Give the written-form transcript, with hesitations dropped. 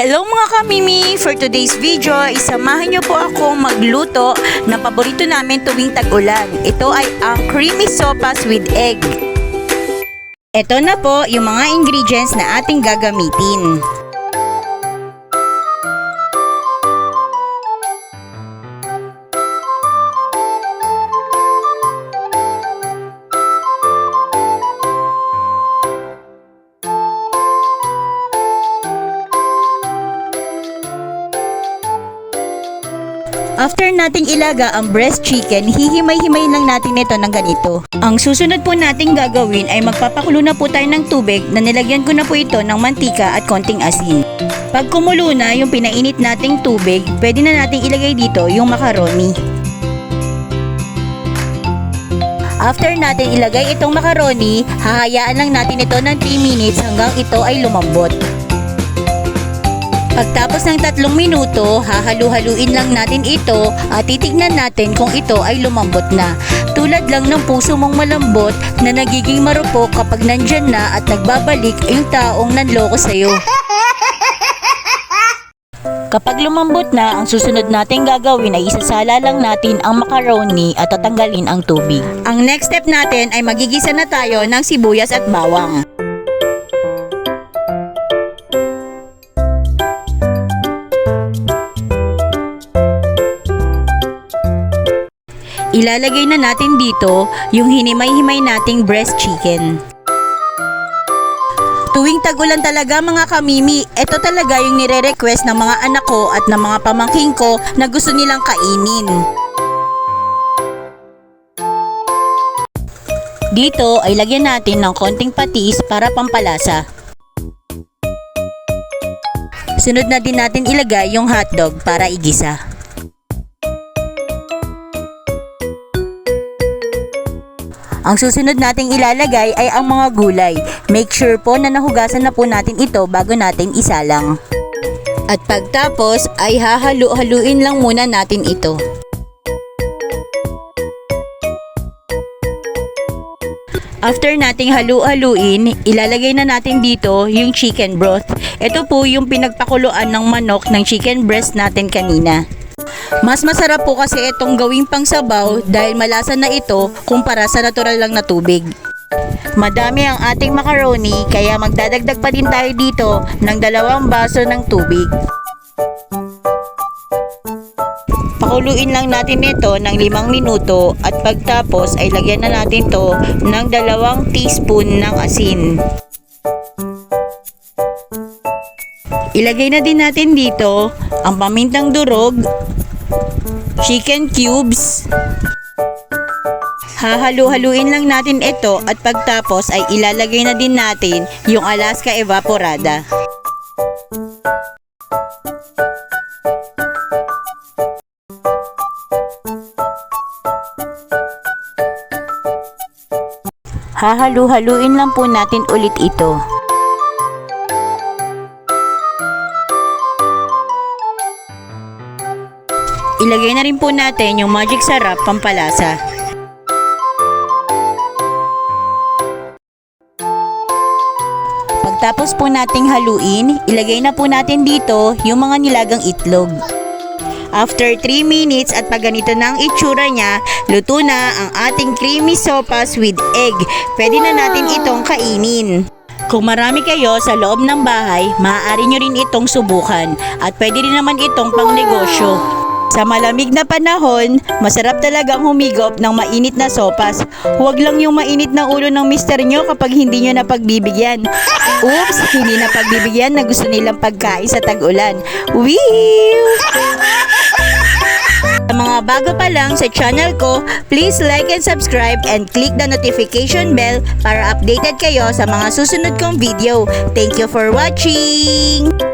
Hello mga kamimi! For today's video, isamahan niyo po ako magluto ng paborito namin tuwing tag-ulan. Ito ay ang creamy sopas with egg. Ito na po yung mga ingredients na ating gagamitin. After nating ilaga ang breast chicken, hihimay-himay lang natin ito ng ganito. Ang susunod po nating gagawin ay magpapakulo na po tayo ng tubig na nilagyan ko na po ito ng mantika at konting asin. Pag kumulo na yung pinainit nating tubig, pwede na nating ilagay dito yung macaroni. After natin ilagay itong macaroni, hahayaan lang natin ito ng 3 minutes hanggang ito ay lumambot. Pagtapos ng 3 minuto, hahalu-haluin lang natin ito at titignan natin kung ito ay lumambot na. Tulad lang ng puso mong malambot na nagiging marupok kapag nandyan na at nagbabalik yung taong nanloko sa'yo. Kapag lumambot na, ang susunod natin gagawin ay isasala lang natin ang macaroni at tatanggalin ang tubig. Ang next step natin ay magigisa na tayo ng sibuyas at bawang. Ilalagay na natin dito yung hinimay-himay nating breast chicken. Tuwing tag-ulan talaga mga kamimi, ito talaga yung nire-request ng mga anak ko at ng mga pamangking ko na gusto nilang kainin. Dito ay lagyan natin ng konting patis para pampalasa. Sunod na din natin ilagay yung hotdog para igisa. Ang susunod nating ilalagay ay ang mga gulay. Make sure po na nahugasan na po natin ito bago natin isalang. At pagtapos ay hahalu-haluin lang muna natin ito. After nating halu-haluin, ilalagay na natin dito yung chicken broth. Ito po yung pinagpakuluan ng manok ng chicken breast natin kanina. Mas masarap po kasi itong gawing pangsabaw dahil malasa na ito kumpara sa natural lang na tubig. Madami ang ating macaroni kaya magdadagdag pa din tayo dito ng 2 baso ng tubig. Pakuluin lang natin ito ng 5 minuto at pagtapos ay lagyan na natin to ng 2 teaspoon ng asin. Ilagay na din natin dito ang pamintang durog, chicken cubes. Hahalu-haluin lang natin ito at pagtapos ay ilalagay na din natin yung Alaska evaporada. Hahalu-haluin lang po natin ulit ito. Ilagay na rin po natin yung magic sarap pampalasa. Pagtapos po nating haluin, ilagay na po natin dito yung mga nilagang itlog. After 3 minutes at pag ganito na ang itsura niya, luto na ang ating creamy sopas with egg. Pwede na natin itong kainin. Kung marami kayo sa loob ng bahay, maaari nyo rin itong subukan at pwede rin naman itong pang negosyo. Sa malamig na panahon, masarap talagang humigop ng mainit na sopas. Huwag lang yung mainit na ulo ng mister nyo kapag hindi nyo napagbibigyan. Oops, hindi napagbibigyan na gusto nilang pagkain sa tag-ulan. Wee! Sa mga bago pa lang sa channel ko, please like and subscribe and click the notification bell para updated kayo sa mga susunod kong video. Thank you for watching!